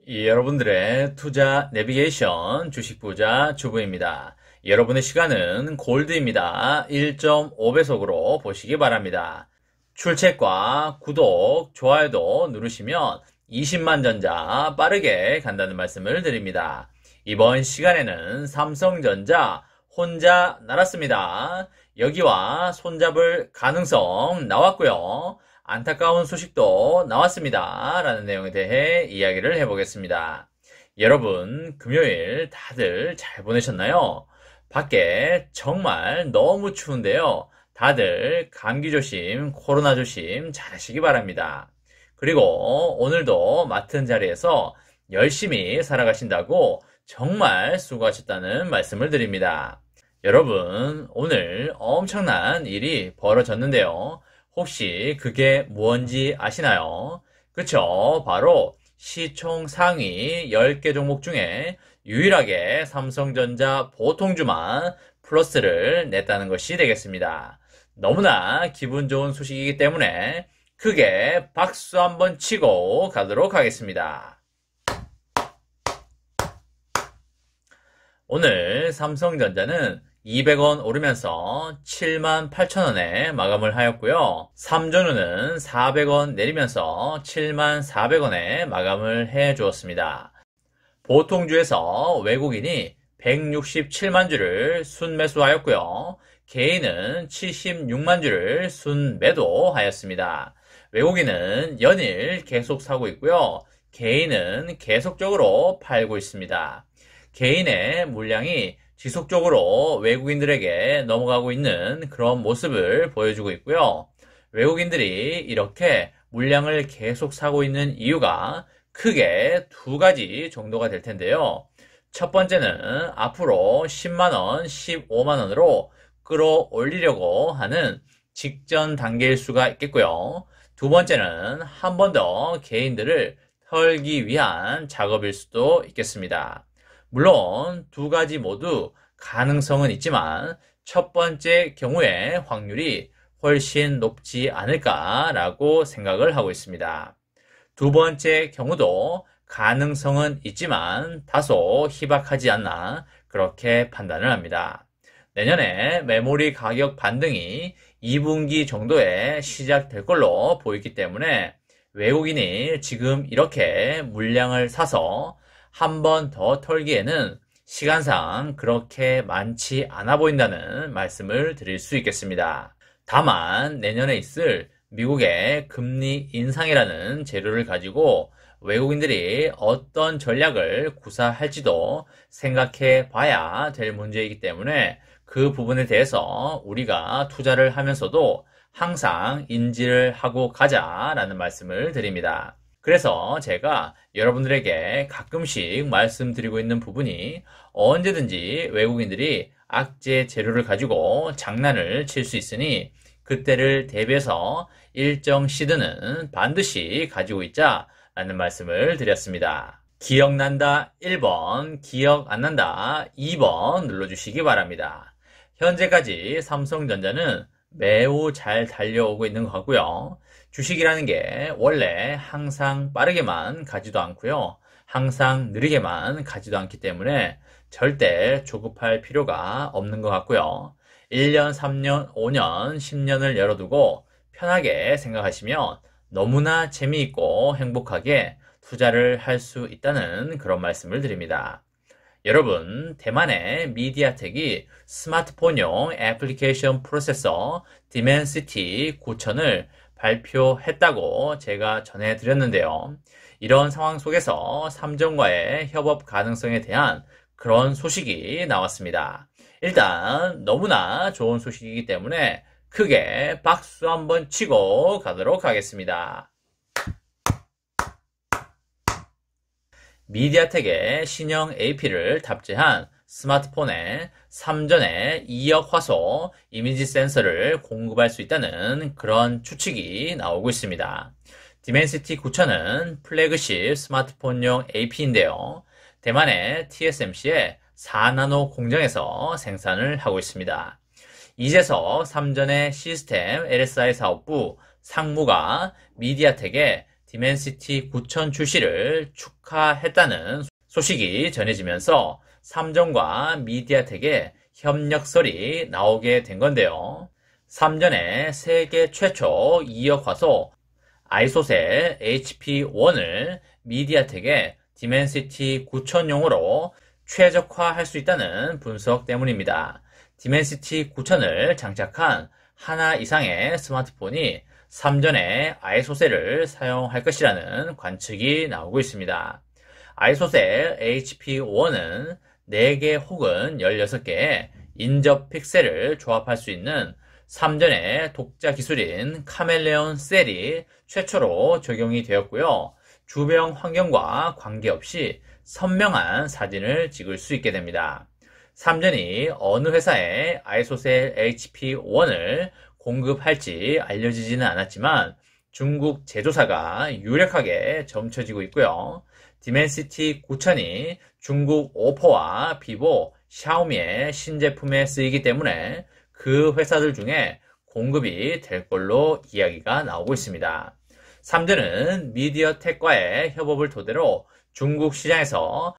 여러분들의 투자 내비게이션 주식부자 주부입니다. 여러분의 시간은 골드입니다. 1.5배속으로 보시기 바랍니다. 출첵과 구독, 좋아요도 누르시면 20만 전자 빠르게 간다는 말씀을 드립니다. 이번 시간에는 삼성전자 혼자 날았습니다. 여기와 손잡을 가능성 나왔고요. 안타까운 소식도 나왔습니다. 라는 내용에 대해 이야기를 해보겠습니다. 여러분, 금요일 다들 잘 보내셨나요? 밖에 정말 너무 추운데요. 다들 감기 조심, 코로나 조심 잘 하시기 바랍니다. 그리고 오늘도 맡은 자리에서 열심히 살아가신다고 정말 수고하셨다는 말씀을 드립니다. 여러분, 오늘 엄청난 일이 벌어졌는데요. 혹시 그게 무언지 아시나요? 그쵸? 바로 시총 상위 10개 종목 중에 유일하게 삼성전자 보통주만 플러스를 냈다는 것이 되겠습니다. 너무나 기분 좋은 소식이기 때문에 크게 박수 한번 치고 가도록 하겠습니다. 오늘 삼성전자는 200원 오르면서 78,000원에 마감을 하였고요. 삼전후는 400원 내리면서 74,000원에 마감을 해 주었습니다. 보통주에서 외국인이 167만 주를 순매수하였고요. 개인은 76만 주를 순매도하였습니다. 외국인은 연일 계속 사고 있고요. 개인은 계속적으로 팔고 있습니다. 개인의 물량이 지속적으로 외국인들에게 넘어가고 있는 그런 모습을 보여주고 있고요. 외국인들이 이렇게 물량을 계속 사고 있는 이유가 크게 두 가지 정도가 될 텐데요. 첫 번째는 앞으로 10만원, 15만원으로 끌어올리려고 하는 직전 단계일 수가 있겠고요. 두 번째는 한 번 더 개인들을 털기 위한 작업일 수도 있겠습니다. 물론 두 가지 모두 가능성은 있지만 첫 번째 경우에 확률이 훨씬 높지 않을까라고 생각을 하고 있습니다. 두 번째 경우도 가능성은 있지만 다소 희박하지 않나 그렇게 판단을 합니다. 내년에 메모리 가격 반등이 2분기 정도에 시작될 걸로 보이기 때문에 외국인이 지금 이렇게 물량을 사서 한 번 더 털기에는 시간상 그렇게 많지 않아 보인다는 말씀을 드릴 수 있겠습니다. 다만 내년에 있을 미국의 금리 인상이라는 재료를 가지고 외국인들이 어떤 전략을 구사할지도 생각해 봐야 될 문제이기 때문에 그 부분에 대해서 우리가 투자를 하면서도 항상 인지를 하고 가자라는 말씀을 드립니다. 그래서 제가 여러분들에게 가끔씩 말씀드리고 있는 부분이 언제든지 외국인들이 악재 재료를 가지고 장난을 칠 수 있으니 그때를 대비해서 일정 시드는 반드시 가지고 있자 라는 말씀을 드렸습니다. 기억난다 1번, 기억 안 난다 2번 눌러주시기 바랍니다. 현재까지 삼성전자는 매우 잘 달려오고 있는 것 같고요. 주식이라는 게 원래 항상 빠르게만 가지도 않고요. 항상 느리게만 가지도 않기 때문에 절대 조급할 필요가 없는 것 같고요. 1년, 3년, 5년, 10년을 열어두고 편하게 생각하시면 너무나 재미있고 행복하게 투자를 할 수 있다는 그런 말씀을 드립니다. 여러분, 대만의 미디아텍이 스마트폰용 애플리케이션 프로세서 디멘시티 9000을 발표했다고 제가 전해드렸는데요. 이런 상황 속에서 삼정과의 협업 가능성에 대한 그런 소식이 나왔습니다. 일단 너무나 좋은 소식이기 때문에 크게 박수 한번 치고 가도록 하겠습니다. 미디아텍의 신형 AP를 탑재한 스마트폰에 3전에 2억 화소 이미지 센서를 공급할 수 있다는 그런 추측이 나오고 있습니다. 디멘시티 9000은 플래그십 스마트폰용 AP인데요. 대만의 TSMC의 4나노 공장에서 생산을 하고 있습니다. 이재석 3전의 시스템 LSI 사업부 상무가 미디아텍의 디멘시티 9000 출시를 축하했다는 소식이 전해지면서 삼전과 미디아텍의 협력설이 나오게 된 건데요. 삼전의 세계 최초 2억 화소 아이소셀 HP1을 미디아텍의 디멘시티 9000용으로 최적화할 수 있다는 분석 때문입니다. 디멘시티 9000을 장착한 하나 이상의 스마트폰이 삼전의 아이소셀을 사용할 것이라는 관측이 나오고 있습니다. 아이소셀 HP1은 4개 혹은 16개의 인접 픽셀을 조합할 수 있는 삼전의 독자 기술인 카멜레온 셀이 최초로 적용이 되었고요. 주변 환경과 관계없이 선명한 사진을 찍을 수 있게 됩니다. 삼전이 어느 회사에 아이소셀 HP1을 공급할지 알려지지는 않았지만 중국 제조사가 유력하게 점쳐지고 있고요. 디멘시티 9000이 중국 오포와 비보, 샤오미의 신제품에 쓰이기 때문에 그 회사들 중에 공급이 될 걸로 이야기가 나오고 있습니다. 삼전은 미디어텍과의 협업을 토대로 중국 시장에서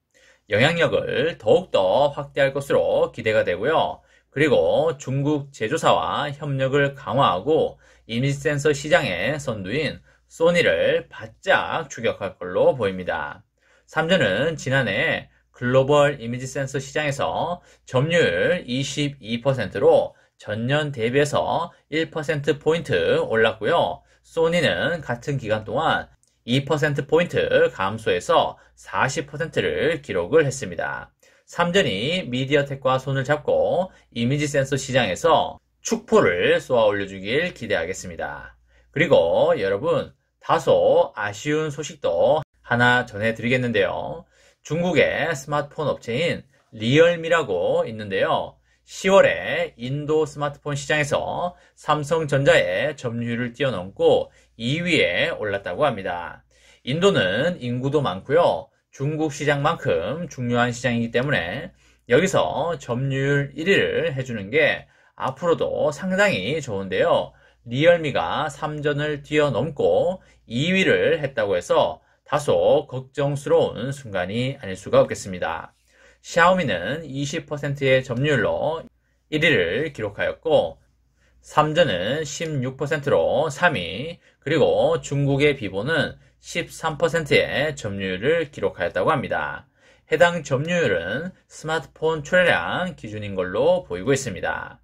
영향력을 더욱더 확대할 것으로 기대가 되고요. 그리고 중국 제조사와 협력을 강화하고 이미지 센서 시장의 선두인 소니를 바짝 추격할 걸로 보입니다. 삼전은 지난해 글로벌 이미지 센서 시장에서 점유율 22%로 전년 대비해서 1%포인트 올랐고요. 소니는 같은 기간 동안 2%포인트 감소해서 40%를 기록을 했습니다. 삼전이 미디어텍과 손을 잡고 이미지 센서 시장에서 축포를 쏘아 올려주길 기대하겠습니다. 그리고 여러분, 다소 아쉬운 소식도 하나 전해드리겠는데요. 중국의 스마트폰 업체인 리얼미라고 있는데요. 10월에 인도 스마트폰 시장에서 삼성전자의 점유율을 뛰어넘고 2위에 올랐다고 합니다. 인도는 인구도 많고요. 중국 시장만큼 중요한 시장이기 때문에 여기서 점유율 1위를 해주는 게 앞으로도 상당히 좋은데요. 리얼미가 삼전을 뛰어넘고 2위를 했다고 해서 다소 걱정스러운 순간이 아닐 수가 없겠습니다. 샤오미는 20%의 점유율로 1위를 기록하였고 삼전은 16%로 3위, 그리고 중국의 비보는 13%의 점유율을 기록하였다고 합니다. 해당 점유율은 스마트폰 출하량 기준인 걸로 보이고 있습니다.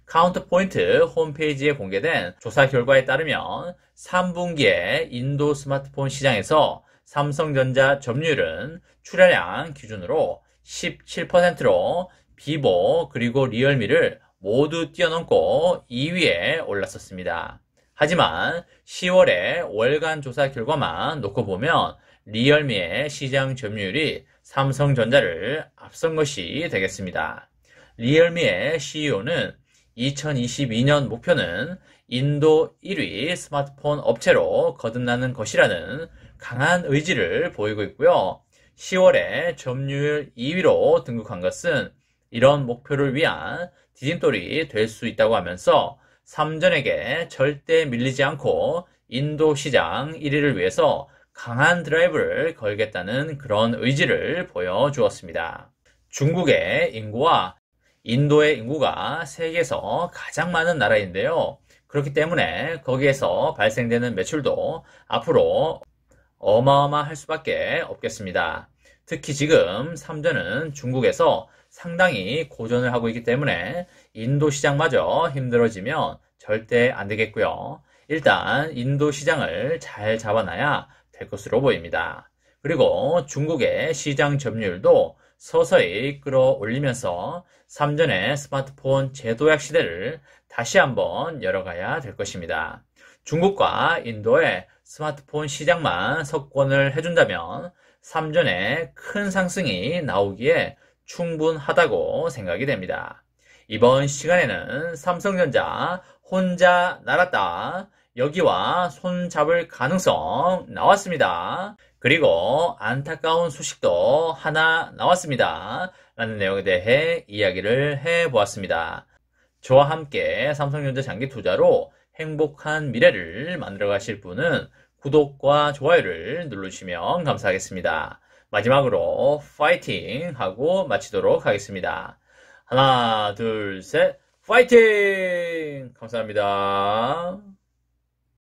카운터포인트 홈페이지에 공개된 조사 결과에 따르면 3분기에 인도 스마트폰 시장에서 삼성전자 점유율은 출하량 기준으로 17%로 비보 그리고 리얼미를 모두 뛰어넘고 2위에 올랐었습니다. 하지만 10월에 월간 조사 결과만 놓고 보면 리얼미의 시장 점유율이 삼성전자를 앞선 것이 되겠습니다. 리얼미의 CEO는 2022년 목표는 인도 1위 스마트폰 업체로 거듭나는 것이라는 강한 의지를 보이고 있고요. 10월에 점유율 2위로 등극한 것은 이런 목표를 위한 디딤돌이 될 수 있다고 하면서 삼전에게 절대 밀리지 않고 인도 시장 1위를 위해서 강한 드라이브를 걸겠다는 그런 의지를 보여주었습니다. 중국의 인구와 인도의 인구가 세계에서 가장 많은 나라인데요. 그렇기 때문에 거기에서 발생되는 매출도 앞으로 어마어마할 수밖에 없겠습니다. 특히 지금 삼전은 중국에서 상당히 고전을 하고 있기 때문에 인도 시장마저 힘들어지면 절대 안 되겠고요. 일단 인도 시장을 잘 잡아놔야 될 것으로 보입니다. 그리고 중국의 시장 점유율도 서서히 끌어올리면서 삼전의 스마트폰 재도약 시대를 다시 한번 열어가야 될 것입니다. 중국과 인도의 스마트폰 시장만 석권을 해준다면 삼전의 큰 상승이 나오기에 충분하다고 생각이 됩니다. 이번 시간에는 삼성전자 혼자 날았다, 여기와 손잡을 가능성 나왔습니다. 그리고 안타까운 소식도 하나 나왔습니다. 라는 내용에 대해 이야기를 해보았습니다. 저와 함께 삼성전자 장기 투자로 행복한 미래를 만들어 가실 분은 구독과 좋아요를 누르시면 감사하겠습니다. 마지막으로 파이팅 하고 마치도록 하겠습니다. 하나, 둘, 셋, 파이팅! 감사합니다.